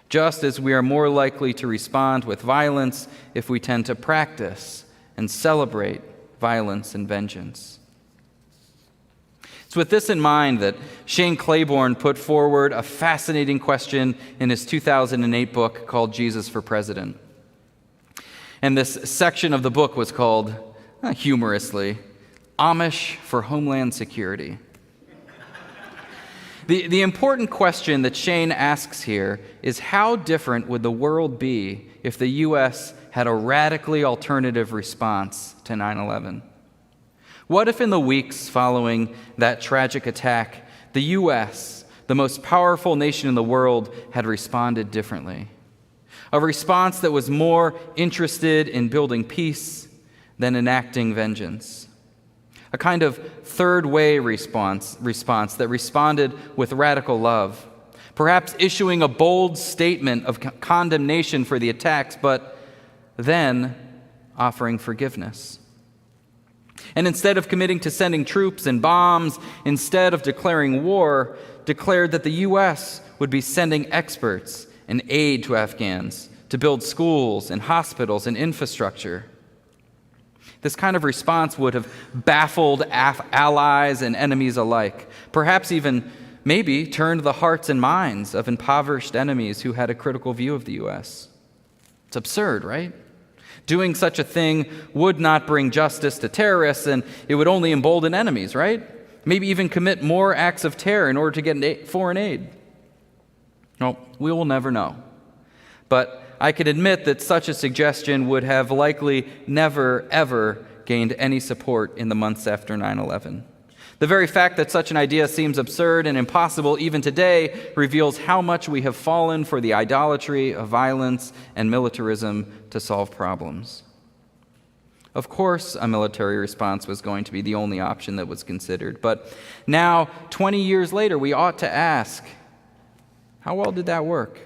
just as we are more likely to respond with violence if we tend to practice and celebrate violence and vengeance. It's with this in mind that Shane Claiborne put forward a fascinating question in his 2008 book called Jesus for President. And this section of the book was called, humorously, Amish for Homeland Security. The important question that Shane asks here is, how different would the world be if the U.S. had a radically alternative response to 9/11? What if in the weeks following that tragic attack, the U.S., the most powerful nation in the world, had responded differently? A response that was more interested in building peace than enacting vengeance. A kind of third-way response that responded with radical love, perhaps issuing a bold statement of condemnation for the attacks, but then offering forgiveness. And instead of committing to sending troops and bombs, instead of declaring war, declared that the U.S. would be sending experts and aid to Afghans to build schools and hospitals and infrastructure. This kind of response would have baffled allies and enemies alike, perhaps even maybe turned the hearts and minds of impoverished enemies who had a critical view of the U.S. It's absurd, right? Doing such a thing would not bring justice to terrorists, and it would only embolden enemies, right? Maybe even commit more acts of terror in order to get foreign aid. No, we will never know. But I can admit that such a suggestion would have likely never, ever gained any support in the months after 9/11. The very fact that such an idea seems absurd and impossible even today reveals how much we have fallen for the idolatry of violence and militarism to solve problems. Of course, a military response was going to be the only option that was considered, but now, 20 years later, we ought to ask, how well did that work?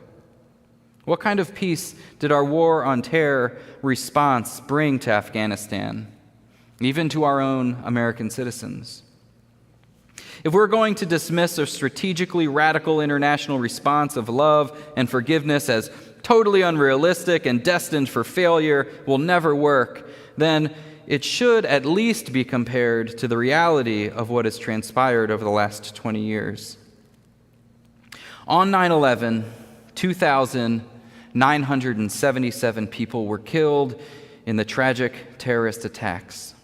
What kind of peace did our war on terror response bring to Afghanistan, even to our own American citizens? If we're going to dismiss a strategically radical international response of love and forgiveness as totally unrealistic and destined for failure, will never work, then it should at least be compared to the reality of what has transpired over the last 20 years. On 9/11, 2,977 people were killed in the tragic terrorist attacks.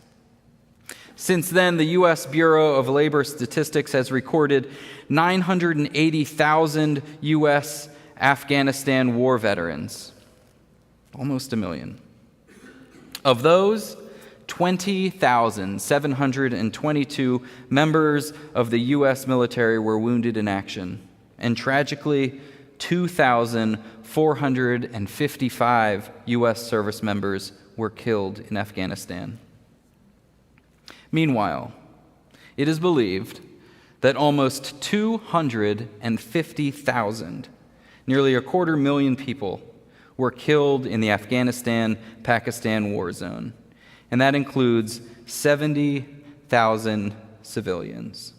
Since then, the U.S. Bureau of Labor Statistics has recorded 980,000 U.S. Afghanistan war veterans, almost 1 million. Of those, 20,722 members of the U.S. military were wounded in action, and tragically, 2,455 U.S. service members were killed in Afghanistan. Meanwhile, it is believed that almost 250,000, nearly 250,000 people, were killed in the Afghanistan-Pakistan war zone, and that includes 70,000 civilians.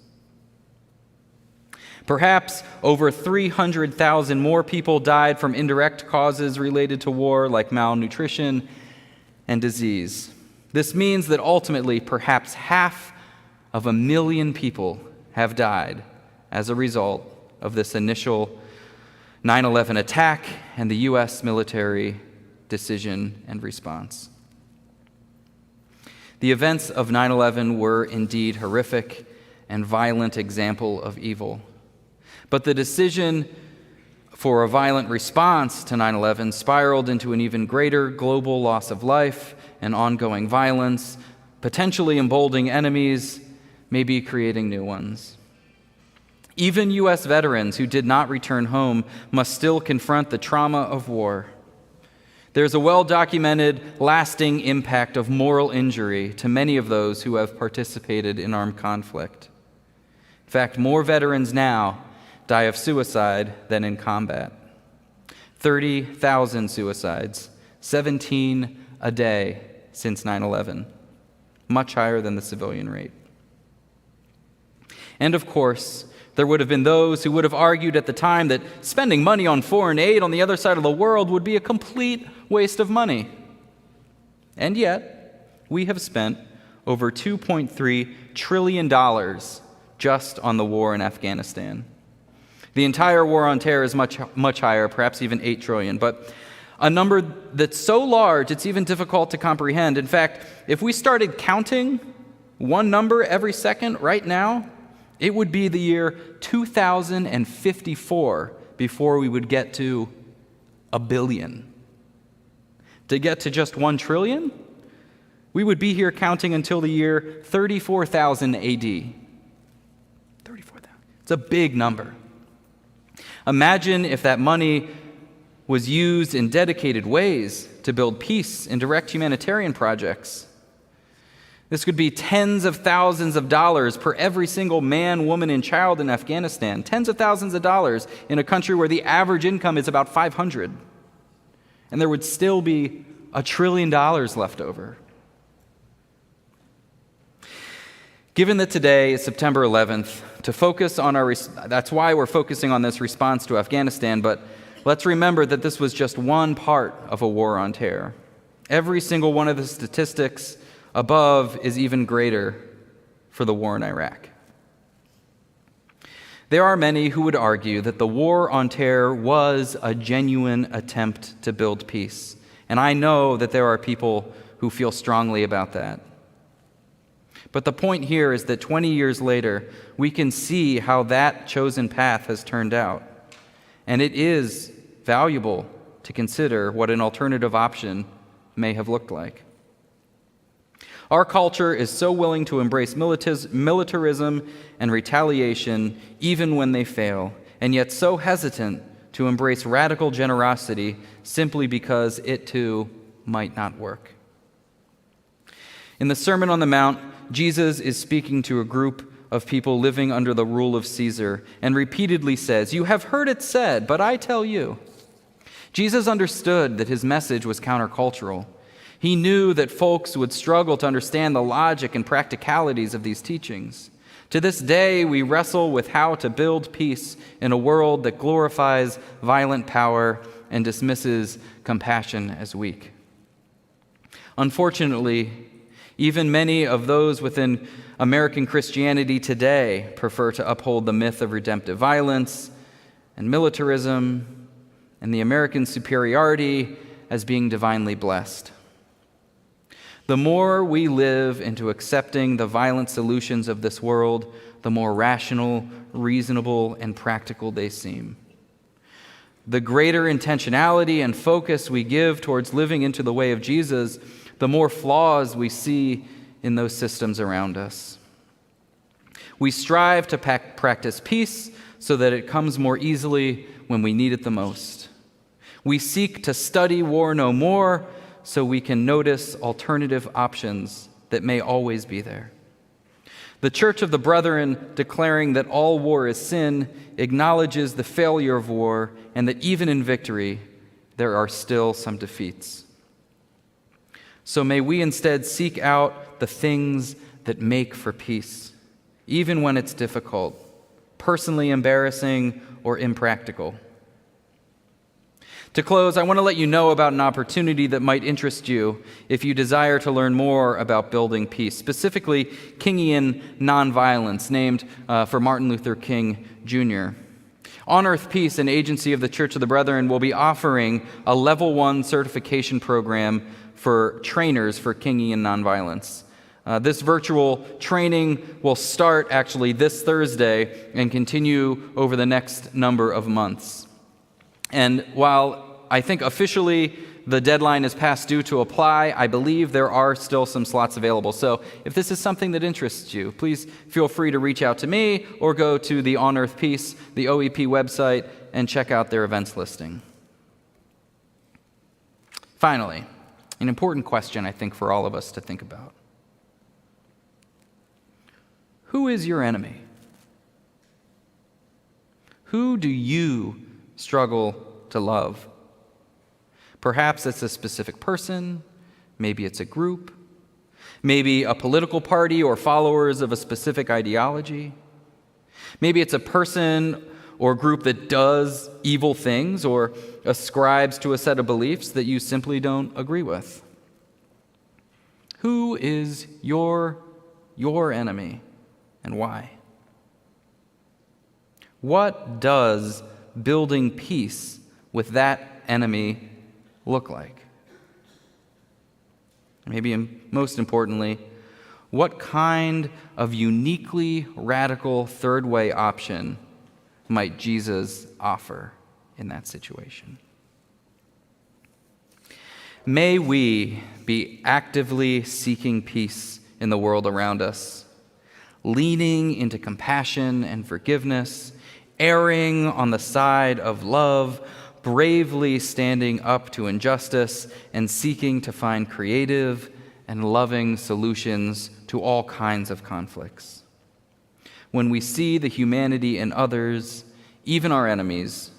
Perhaps over 300,000 more people died from indirect causes related to war, like malnutrition and disease. This means that ultimately, perhaps 500,000 people have died as a result of this initial 9/11 attack and the U.S. military decision and response. The events of 9/11 were indeed horrific and violent example of evil. But the decision for a violent response to 9/11 spiraled into an even greater global loss of life and ongoing violence, potentially emboldening enemies, maybe creating new ones. Even U.S. veterans who did not return home must still confront the trauma of war. There's a well-documented, lasting impact of moral injury to many of those who have participated in armed conflict. In fact, more veterans now die of suicide than in combat. 30,000 suicides, 17 a day since 9/11, much higher than the civilian rate. And of course, there would have been those who would have argued at the time that spending money on foreign aid on the other side of the world would be a complete waste of money. And yet, we have spent over $2.3 trillion just on the war in Afghanistan. The entire war on terror is much, much higher, perhaps even $8 trillion, but a number that's so large it's even difficult to comprehend. In fact, if we started counting one number every second right now, it would be the year 2054 before we would get to a billion. To get to just 1 trillion, we would be here counting until the year 34,000 AD. 34,000. It's a big number. Imagine if that money was used in dedicated ways to build peace and direct humanitarian projects. This could be tens of thousands of dollars per every single man, woman, and child in Afghanistan. Tens of thousands of dollars in a country where the average income is about $500. And there would still be $1 trillion left over. Given that today is September 11th, that's why we're focusing on this response to Afghanistan, but let's remember that this was just one part of a war on terror. Every single one of the statistics above is even greater for the war in Iraq. There are many who would argue that the war on terror was a genuine attempt to build peace, and I know that there are people who feel strongly about that. But the point here is that 20 years later, we can see how that chosen path has turned out, and it is valuable to consider what an alternative option may have looked like. Our culture is so willing to embrace militarism and retaliation even when they fail, and yet so hesitant to embrace radical generosity simply because it too might not work. In the Sermon on the Mount, Jesus is speaking to a group of people living under the rule of Caesar and repeatedly says, "You have heard it said, but I tell you." Jesus understood that his message was countercultural. He knew that folks would struggle to understand the logic and practicalities of these teachings. To this day, we wrestle with how to build peace in a world that glorifies violent power and dismisses compassion as weak. Unfortunately, even many of those within American Christianity today prefer to uphold the myth of redemptive violence and militarism and the American superiority as being divinely blessed. The more we live into accepting the violent solutions of this world, the more rational, reasonable, and practical they seem. The greater intentionality and focus we give towards living into the way of Jesus, the more flaws we see in those systems around us. We strive to practice peace so that it comes more easily when we need it the most. We seek to study war no more so we can notice alternative options that may always be there. The Church of the Brethren, declaring that all war is sin, acknowledges the failure of war and that even in victory, there are still some defeats. So may we instead seek out the things that make for peace, even when it's difficult, personally embarrassing, or impractical. To close, I want to let you know about an opportunity that might interest you if you desire to learn more about building peace, specifically Kingian nonviolence, named for Martin Luther King Jr. On Earth Peace, an agency of the Church of the Brethren, will be offering a Level 1 certification program for trainers for Kingian nonviolence. This virtual training will start actually this Thursday and continue over the next number of months. And while I think officially the deadline is past due to apply, I believe there are still some slots available. So if this is something that interests you, please feel free to reach out to me or go to the On Earth Peace, the OEP website, and check out their events listing. Finally, an important question I think for all of us to think about. Who is your enemy? Who do you struggle to love? Perhaps it's a specific person, maybe it's a group, maybe a political party or followers of a specific ideology. Maybe it's a person or group that does evil things or ascribes to a set of beliefs that you simply don't agree with. Who is your enemy and why? What does building peace with that enemy look like? Maybe most importantly, what kind of uniquely radical third way option might Jesus offer in that situation? May we be actively seeking peace in the world around us, leaning into compassion and forgiveness, erring on the side of love, bravely standing up to injustice, and seeking to find creative and loving solutions to all kinds of conflicts. When we see the humanity in others, even our enemies,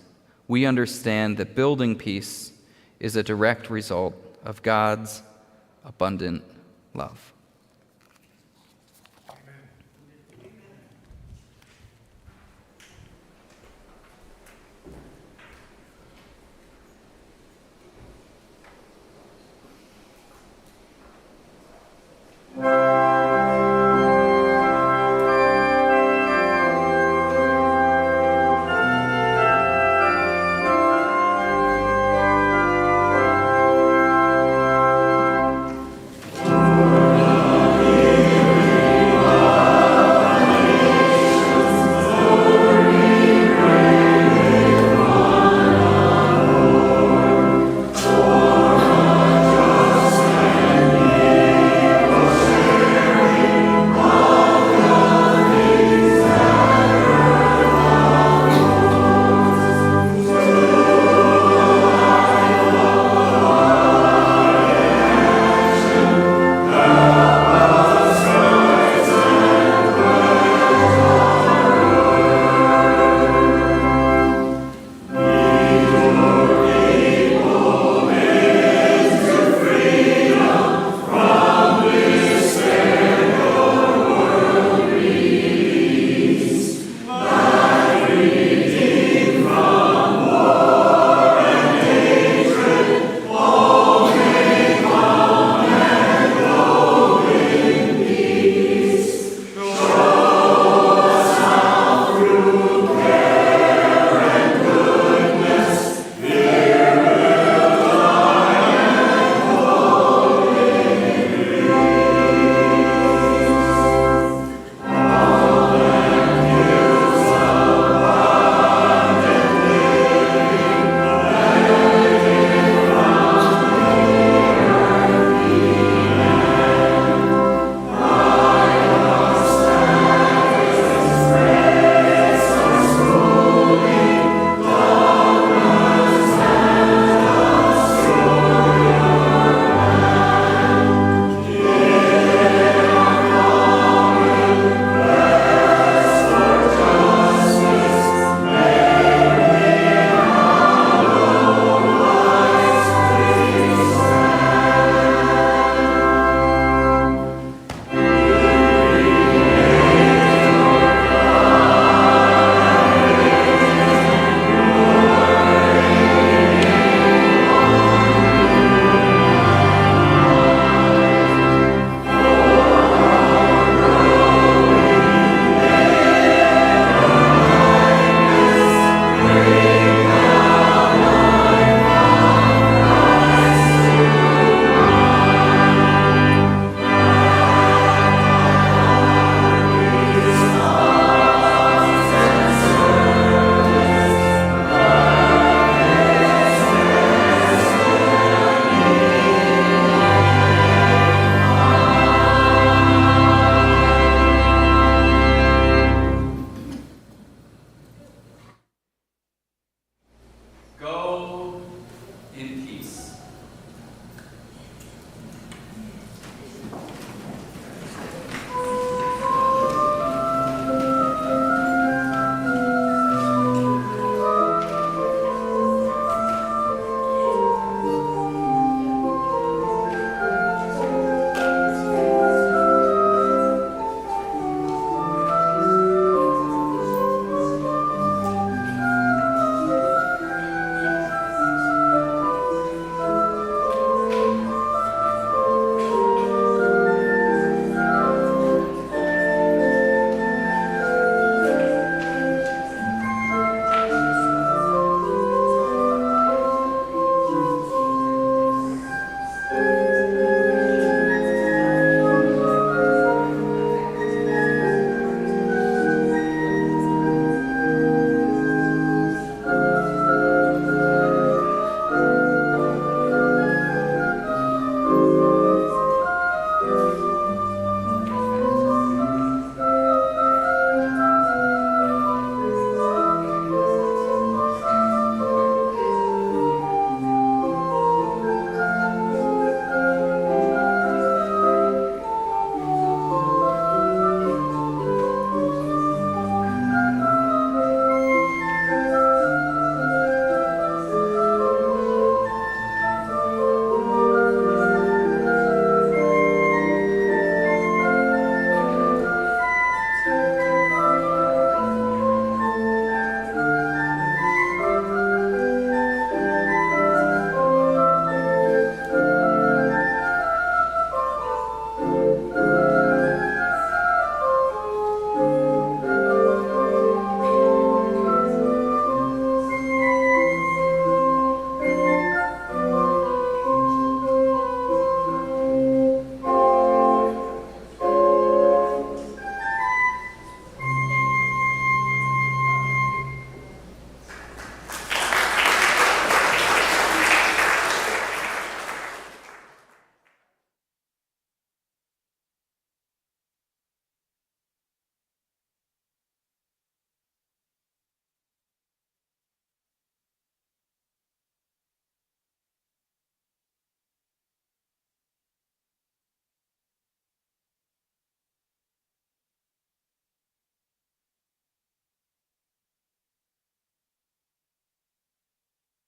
we understand that building peace is a direct result of God's abundant love.